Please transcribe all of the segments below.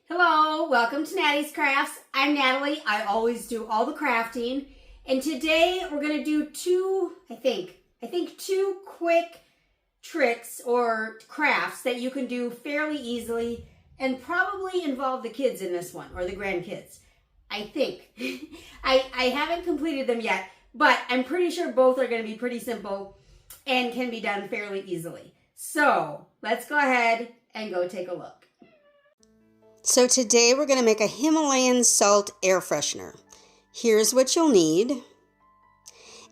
Hello, welcome to Nattys Crafts. I'm Natalie. I always do all the crafting. And today we're going to do two quick tricks or crafts that you can do fairly easily and probably involve the kids in this one or the grandkids. I think. I haven't completed them yet, but I'm pretty sure both are going to be pretty simple and can be done fairly easily. So let's go ahead and go take a look. So today we're going to make a Himalayan salt air freshener. Here's what you'll need.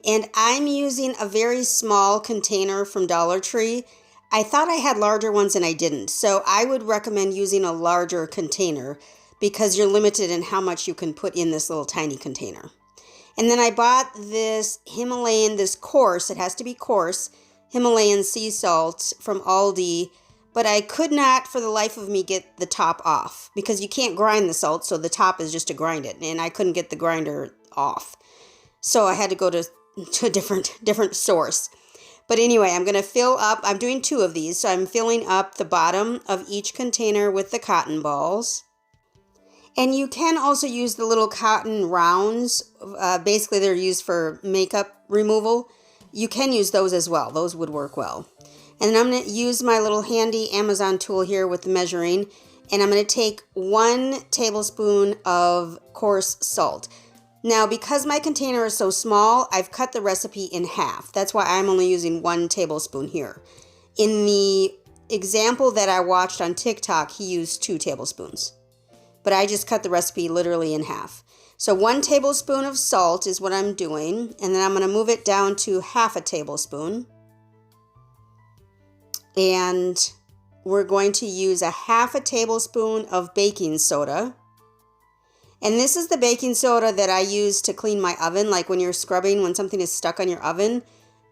And I'm using a very small container from Dollar Tree. I thought I had larger ones and I didn't. So I would recommend using a larger container because you're limited in how much you can put in this little tiny container. And then I bought this this coarse, it has to be coarse, Himalayan sea salt from Aldi. But I could not, for the life of me, get the top off because you can't grind the salt, so the top is just to grind it, and I couldn't get the grinder off. So I had to go to a different source. But anyway, I'm going to fill up, I'm doing two of these, so I'm filling up the bottom of each container with the cotton balls. And you can also use the little cotton rounds. Basically, they're used for makeup removal. You can use those as well. Those would work well. And then I'm going to use my little handy Amazon tool here with the measuring. And I'm going to take 1 tablespoon of coarse salt. Now, because my container is so small, I've cut the recipe in half. That's why I'm only using 1 tablespoon here. In the example that I watched on TikTok, he used 2 tablespoons. But I just cut the recipe literally in half. So 1 tablespoon of salt is what I'm doing. And then I'm going to move it down to half a tablespoon. And we're going to use a half a tablespoon of baking soda. And this is the baking soda that I use to clean my oven, like when you're scrubbing, when something is stuck on your oven.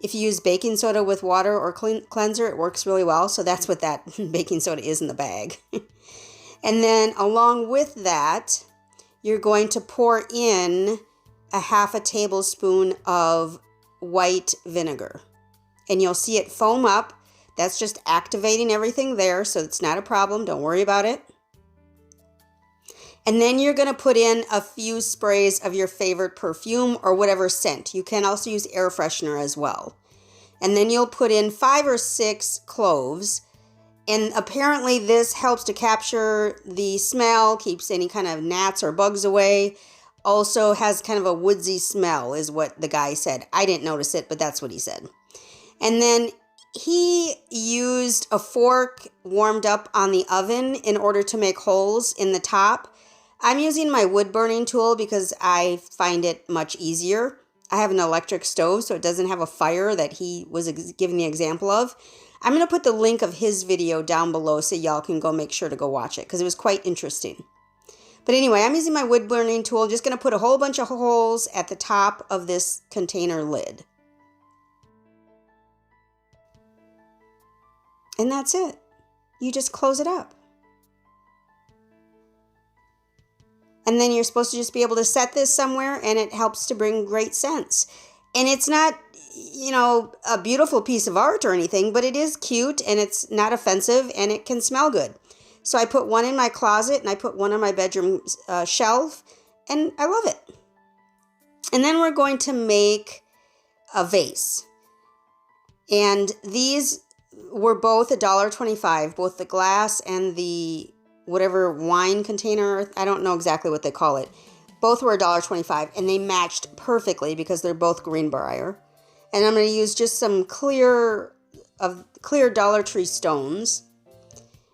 If you use baking soda with water or cleanser, it works really well. So that's what that baking soda is in the bag. And then along with that, you're going to pour in a half a tablespoon of white vinegar. And you'll see it foam up. That's just activating everything there, so it's not a problem. Don't worry about it. And then you're going to put in a few sprays of your favorite perfume or whatever scent. You can also use air freshener as well. And then you'll put in 5 or 6 cloves. And apparently this helps to capture the smell, keeps any kind of gnats or bugs away. Also has kind of a woodsy smell is what the guy said. I didn't notice it, but that's what he said. And then he used a fork warmed up on the oven in order to make holes in the top. I'm using my wood burning tool because I find it much easier. I have an electric stove, so it doesn't have a fire that he was giving the example of. I'm going to put the link of his video down below so y'all can go make sure to go watch it because it was quite interesting. But anyway, I'm using my wood burning tool. Just going to put a whole bunch of holes at the top of this container lid. And that's it. You just close it up. And then you're supposed to just be able to set this somewhere and it helps to bring great scents. And it's not, a beautiful piece of art or anything, but it is cute and it's not offensive and it can smell good. So I put one in my closet and I put one on my bedroom shelf and I love it. And then we're going to make a vase. And these were both $1.25, both the glass and the whatever wine container. I don't know exactly what they call it. Both were $1.25 and they matched perfectly because they're both Greenbrier. And I'm going to use just some clear Dollar Tree stones.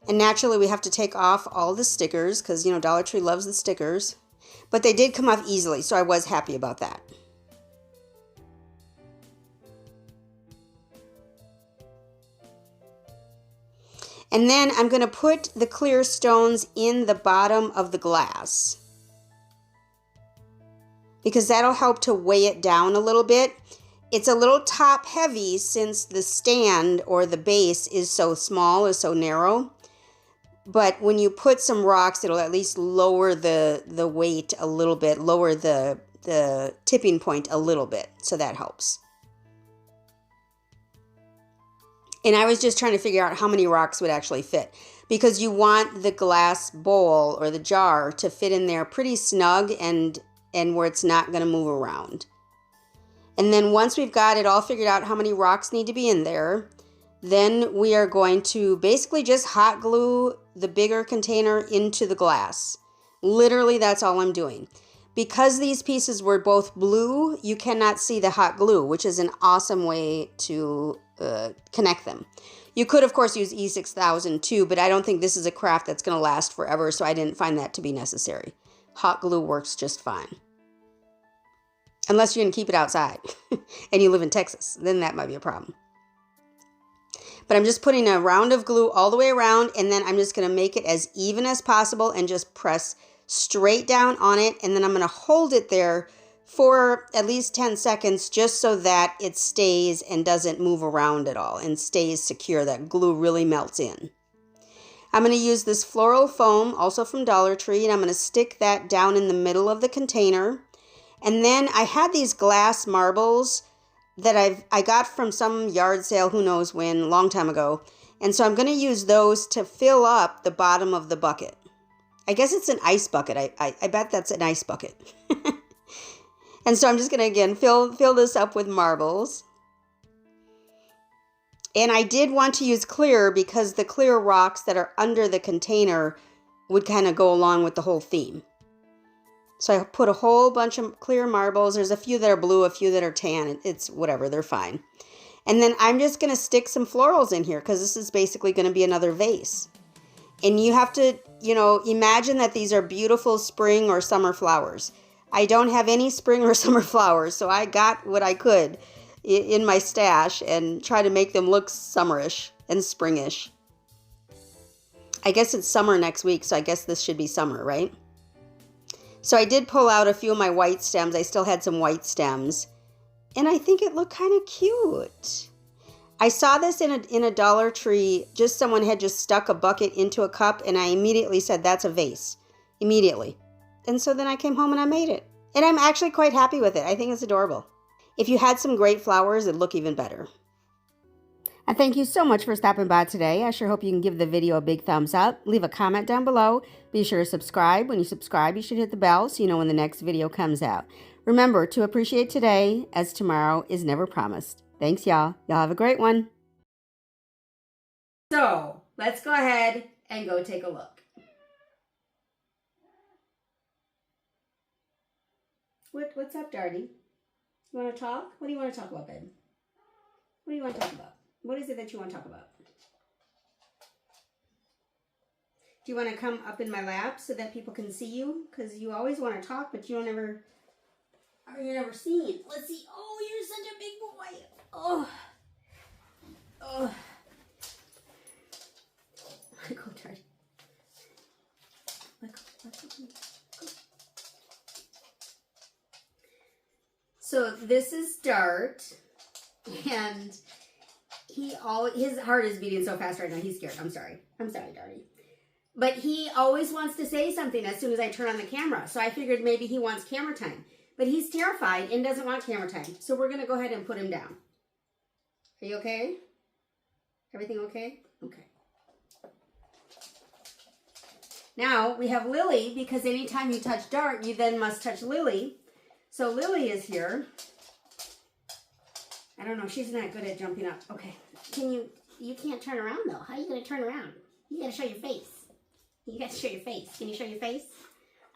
And naturally we have to take off all the stickers because, Dollar Tree loves the stickers. But they did come off easily, so I was happy about that. And then I'm going to put the clear stones in the bottom of the glass because that'll help to weigh it down a little bit. It's a little top heavy since the stand or the base is so small, is so narrow. But when you put some rocks, it'll at least lower the weight a little bit, lower the tipping point a little bit. So that helps. And I was just trying to figure out how many rocks would actually fit, because you want the glass bowl or the jar to fit in there pretty snug and where it's not going to move around. And then once we've got it all figured out how many rocks need to be in there, then we are going to basically just hot glue the bigger container into the glass. Literally, that's all I'm doing. Because these pieces were both blue, you cannot see the hot glue, which is an awesome way to connect them. You could, of course, use E6000 too, but I don't think this is a craft that's going to last forever, so I didn't find that to be necessary. Hot glue works just fine. Unless you're going to keep it outside and you live in Texas, then that might be a problem. But I'm just putting a round of glue all the way around, and then I'm just going to make it as even as possible and just press straight down on it, and then I'm going to hold it there for at least 10 seconds just so that it stays and doesn't move around at all and stays secure. That glue really melts in. I'm going to use this floral foam, also from Dollar Tree, and I'm going to stick that down in the middle of the container. And then I had these glass marbles that I got from some yard sale, who knows when, a long time ago. And so I'm going to use those to fill up the bottom of the bucket. I guess it's an ice bucket. I bet that's an ice bucket. And so I'm just going to, again, fill this up with marbles. And I did want to use clear because the clear rocks that are under the container would kind of go along with the whole theme. So I put a whole bunch of clear marbles. There's a few that are blue, a few that are tan. It's whatever, they're fine. And then I'm just going to stick some florals in here because this is basically going to be another vase. And you have to, imagine that these are beautiful spring or summer flowers. I don't have any spring or summer flowers, so I got what I could in my stash and try to make them look summerish and springish. I guess it's summer next week, so I guess this should be summer, right? So I did pull out a few of my white stems. I still had some white stems. And I think it looked kind of cute. I saw this in a Dollar Tree. Just someone had just stuck a bucket into a cup, and I immediately said, that's a vase. Immediately. And so then I came home and I made it. And I'm actually quite happy with it. I think it's adorable. If you had some great flowers, it'd look even better. And thank you so much for stopping by today. I sure hope you can give the video a big thumbs up. Leave a comment down below. Be sure to subscribe. When you subscribe, you should hit the bell so you know when the next video comes out. Remember to appreciate today, as tomorrow is never promised. Thanks, y'all. Y'all have a great one. So, let's go ahead and go take a look. What's up, Darty? You want to talk? What do you want to talk about, babe? What do you want to talk about? What is it that you want to talk about? Do you want to come up in my lap so that people can see you? Because you always want to talk, but you're never seen. Let's see. Oh, you're such a big boy. Oh. Oh. Let go, Darty. Let go. So this is Dart, and his heart is beating so fast right now. He's scared. I'm sorry, Darty. But he always wants to say something as soon as I turn on the camera. So I figured maybe he wants camera time. But he's terrified and doesn't want camera time. So we're going to go ahead and put him down. Are you okay? Everything okay? Okay. Now we have Lily, because anytime you touch Dart, you then must touch Lily. So Lily is here. I don't know. She's not good at jumping up. Okay. You can't turn around, though. How are you going to turn around? You got to show your face. You got to show your face. Can you show your face?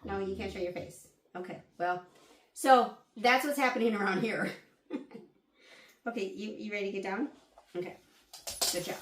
No, you can't show your face. Okay. Well, so that's what's happening around here. Okay. You ready to get down? Okay. Good job.